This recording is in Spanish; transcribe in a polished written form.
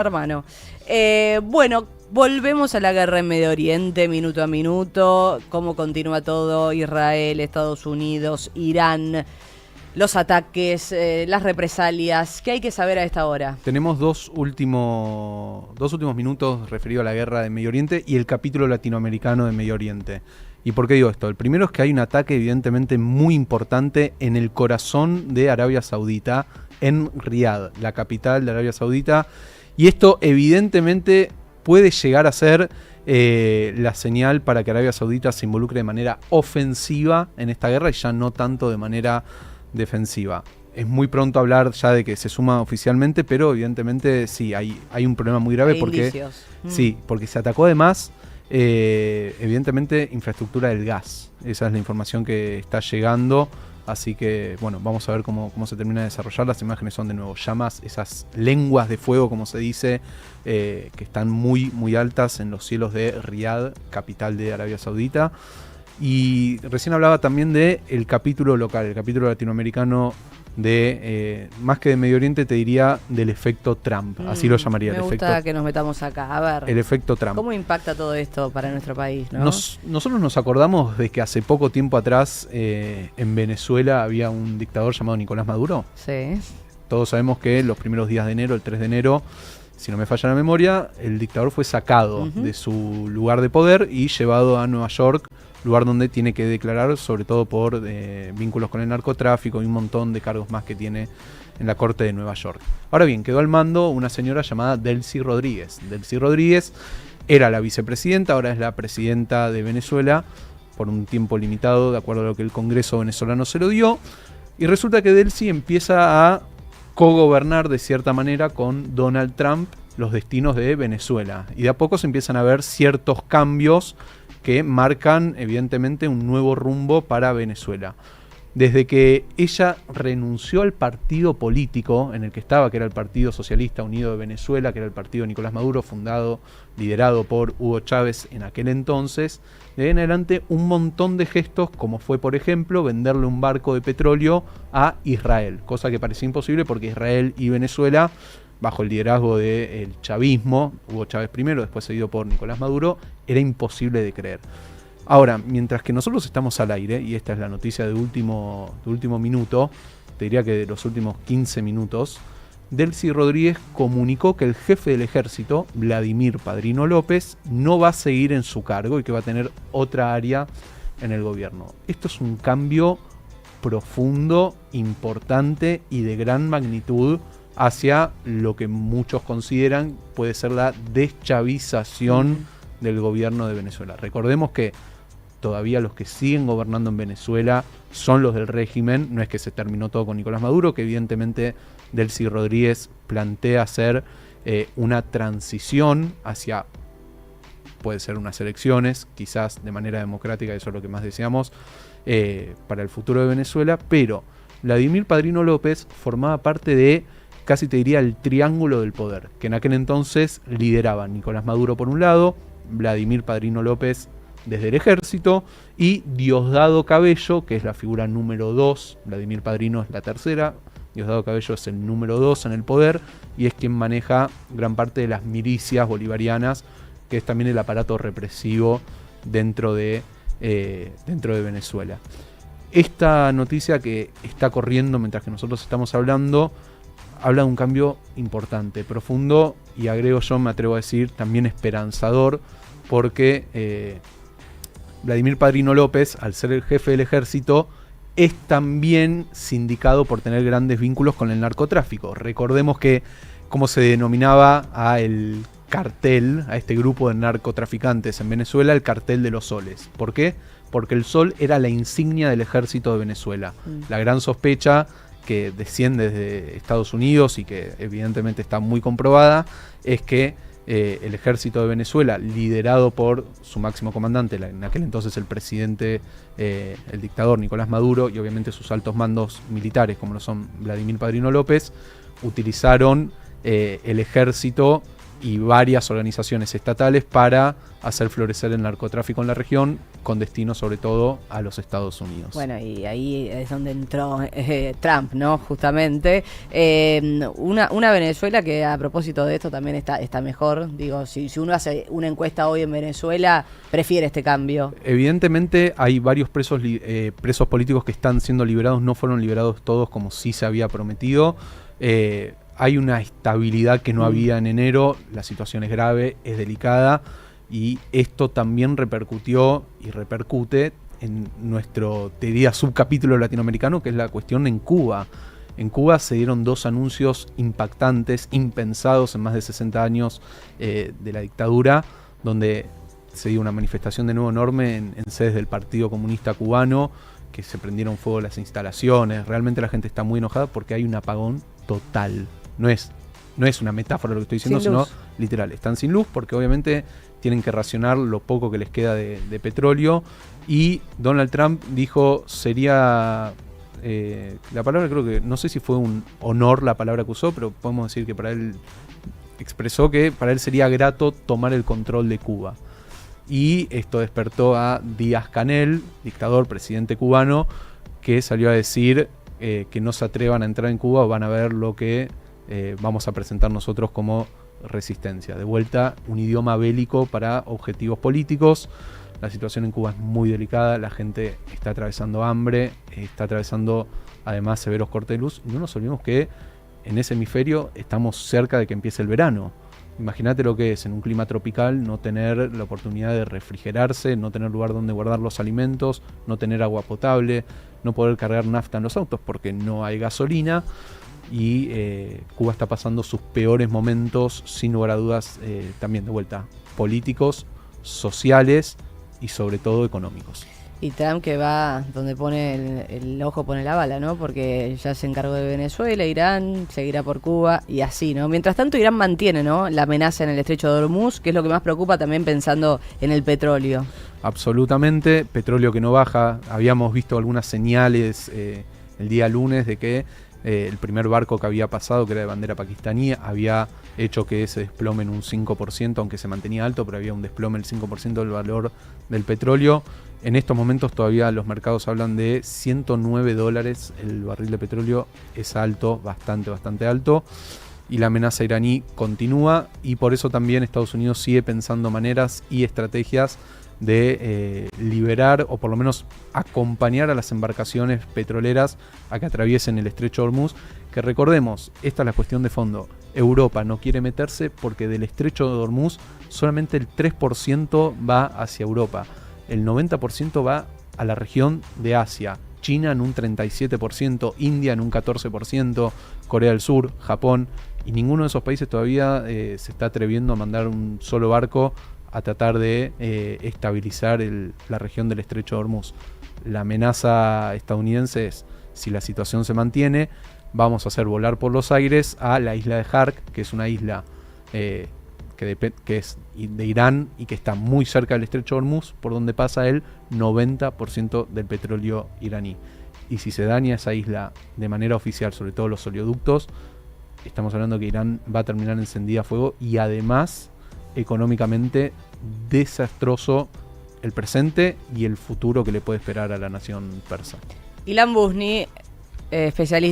hermano. Bueno, volvemos a la guerra en Medio Oriente, minuto a minuto. Cómo continúa todo: Israel, Estados Unidos, Irán, los ataques, las represalias. ¿Qué hay que saber a esta hora? Tenemos dos últimos minutos referidos a la guerra de Medio Oriente y el capítulo latinoamericano de Medio Oriente. ¿Y por qué digo esto? El primero es que hay un ataque evidentemente muy importante en el corazón de Arabia Saudita, en Riad, la capital de Arabia Saudita. Y esto evidentemente puede llegar a ser la señal para que Arabia Saudita se involucre de manera ofensiva en esta guerra y ya no tanto de manera defensiva. Es muy pronto hablar ya de que se suma oficialmente, pero evidentemente sí, hay un problema muy grave porque sí, porque se atacó además evidentemente infraestructura del gas. Esa es la información que está llegando. Así que, bueno, vamos a ver cómo se termina de desarrollar. Las imágenes son de nuevo llamas, esas lenguas de fuego, como se dice, que están muy, muy altas en los cielos de Riad, capital de Arabia Saudita. Y recién hablaba también de el capítulo local, el capítulo latinoamericano de, más que de Medio Oriente, te diría del efecto Trump. Así lo llamaría. Me gusta que nos metamos acá. A ver, el efecto Trump. ¿Cómo impacta todo esto para nuestro país, no? Nosotros nos acordamos de que hace poco tiempo atrás en Venezuela había un dictador llamado Nicolás Maduro. Sí. Todos sabemos que los primeros días de enero, el 3 de enero, si no me falla la memoria, el dictador fue sacado de su lugar de poder y llevado a Nueva York, lugar donde tiene que declarar, sobre todo por vínculos con el narcotráfico y un montón de cargos más que tiene en la corte de Nueva York. Ahora bien, quedó al mando una señora llamada Delcy Rodríguez. Delcy Rodríguez era la vicepresidenta, ahora es la presidenta de Venezuela por un tiempo limitado, de acuerdo a lo que el Congreso venezolano se lo dio. Y resulta que Delcy empieza a cogobernar de cierta manera con Donald Trump los destinos de Venezuela. Y de a poco se empiezan a ver ciertos cambios que marcan evidentemente un nuevo rumbo para Venezuela. Desde que ella renunció al partido político en el que estaba, que era el Partido Socialista Unido de Venezuela, que era el partido de Nicolás Maduro, liderado por Hugo Chávez en aquel entonces, de ahí en adelante un montón de gestos, como fue por ejemplo venderle un barco de petróleo a Israel, cosa que parecía imposible porque Israel y Venezuela, bajo el liderazgo del chavismo, Hugo Chávez primero, después seguido por Nicolás Maduro, era imposible de creer. Ahora, mientras que nosotros estamos al aire, y esta es la noticia de último minuto, te diría que de los últimos 15 minutos, Delcy Rodríguez comunicó que el jefe del ejército, Vladimir Padrino López, no va a seguir en su cargo y que va a tener otra área en el gobierno. Esto es un cambio profundo, importante y de gran magnitud hacia lo que muchos consideran puede ser la deschavización del gobierno de Venezuela. Recordemos que todavía los que siguen gobernando en Venezuela son los del régimen, no es que se terminó todo con Nicolás Maduro, que evidentemente Delcy Rodríguez plantea hacer una transición hacia, puede ser unas elecciones, quizás de manera democrática, eso es lo que más deseamos, para el futuro de Venezuela, pero Vladimir Padrino López formaba parte de, casi te diría, el triángulo del poder, que en aquel entonces lideraban Nicolás Maduro por un lado, Vladimir Padrino López desde el ejército y Diosdado Cabello, que es la figura número 2, Vladimir Padrino es la tercera, Diosdado Cabello es el número 2 en el poder y es quien maneja gran parte de las milicias bolivarianas, que es también el aparato represivo dentro de Venezuela. Esta noticia que está corriendo mientras que nosotros estamos hablando habla de un cambio importante, profundo y agrego yo, me atrevo a decir, también esperanzador, porque Vladimir Padrino López, al ser el jefe del ejército, es también sindicado por tener grandes vínculos con el narcotráfico. Recordemos que cómo se denominaba a el cartel, a este grupo de narcotraficantes en Venezuela, el cartel de los soles. ¿Por qué? Porque el sol era la insignia del ejército de Venezuela. La gran sospecha que desciende desde Estados Unidos y que evidentemente está muy comprobada es que el ejército de Venezuela, liderado por su máximo comandante, en aquel entonces el presidente, el dictador Nicolás Maduro, y obviamente sus altos mandos militares, como lo son Vladimir Padrino López, utilizaron el ejército y varias organizaciones estatales para hacer florecer el narcotráfico en la región, con destino sobre todo a los Estados Unidos. Bueno, y ahí es donde entró Trump, ¿no? Justamente. Una Venezuela que, a propósito de esto, también está mejor. Digo, si uno hace una encuesta hoy en Venezuela, prefiere este cambio. Evidentemente hay varios presos políticos que están siendo liberados, no fueron liberados todos como sí se había prometido. Hay una estabilidad que no había en enero, la situación es grave, es delicada, y esto también repercutió y repercute en nuestro, te diría, subcapítulo latinoamericano, que es la cuestión en Cuba. En Cuba se dieron 2 anuncios impactantes, impensados en más de 60 años de la dictadura, donde se dio una manifestación de nuevo enorme en sedes del Partido Comunista Cubano, que se prendieron fuego las instalaciones. Realmente la gente está muy enojada porque hay un apagón total. No es una metáfora lo que estoy diciendo, sino literal. Están sin luz porque obviamente tienen que racionar lo poco que les queda de petróleo. Y Donald Trump dijo, sería... la palabra, creo que, no sé si fue un honor la palabra que usó, pero podemos decir que para él expresó que para él sería grato tomar el control de Cuba. Y esto despertó a Díaz-Canel, dictador, presidente cubano, que salió a decir que no se atrevan a entrar en Cuba o van a ver lo que vamos a presentar nosotros como resistencia. De vuelta, un idioma bélico para objetivos políticos. La situación en Cuba es muy delicada, la gente está atravesando hambre, está atravesando además severos cortes de luz. Y no nos olvidemos que en ese hemisferio estamos cerca de que empiece el verano. Imagínate lo que es en un clima tropical no tener la oportunidad de refrigerarse, no tener lugar donde guardar los alimentos, no tener agua potable, no poder cargar nafta en los autos porque no hay gasolina. Y Cuba está pasando sus peores momentos, sin lugar a dudas, también de vuelta, políticos, sociales y sobre todo económicos. Y Trump, que va donde pone el ojo, pone la bala, ¿no? Porque ya se encargó de Venezuela, Irán, seguirá por Cuba y así, ¿no? Mientras tanto, Irán mantiene, ¿no?, la amenaza en el estrecho de Hormuz, que es lo que más preocupa también pensando en el petróleo. Absolutamente, petróleo que no baja. Habíamos visto algunas señales el día lunes de que el primer barco que había pasado, que era de bandera pakistaní, había hecho que se desplome en un 5%, aunque se mantenía alto, pero había un desplome del 5% del valor del petróleo. En estos momentos todavía los mercados hablan de $109 el barril de petróleo. Es alto, bastante alto. Y la amenaza iraní continúa, y por eso también Estados Unidos sigue pensando maneras y estrategias de liberar o por lo menos acompañar a las embarcaciones petroleras a que atraviesen el estrecho de Hormuz, que recordemos, esta es la cuestión de fondo. Europa no quiere meterse porque del estrecho de Hormuz solamente el 3% va hacia Europa, el 90% va a la región de Asia, China en un 37%, India en un 14%, Corea del Sur, Japón, y ninguno de esos países todavía se está atreviendo a mandar un solo barco a tratar de estabilizar la región del estrecho de Hormuz. La amenaza estadounidense es, si la situación se mantiene, vamos a hacer volar por los aires a la isla de Hark, que es una isla que es de Irán y que está muy cerca del estrecho de Hormuz, por donde pasa el 90% del petróleo iraní. Y si se daña esa isla de manera oficial, sobre todo los oleoductos, estamos hablando que Irán va a terminar encendida a fuego, y además económicamente desastroso el presente y el futuro que le puede esperar a la nación persa. Ilan Bushney, especialista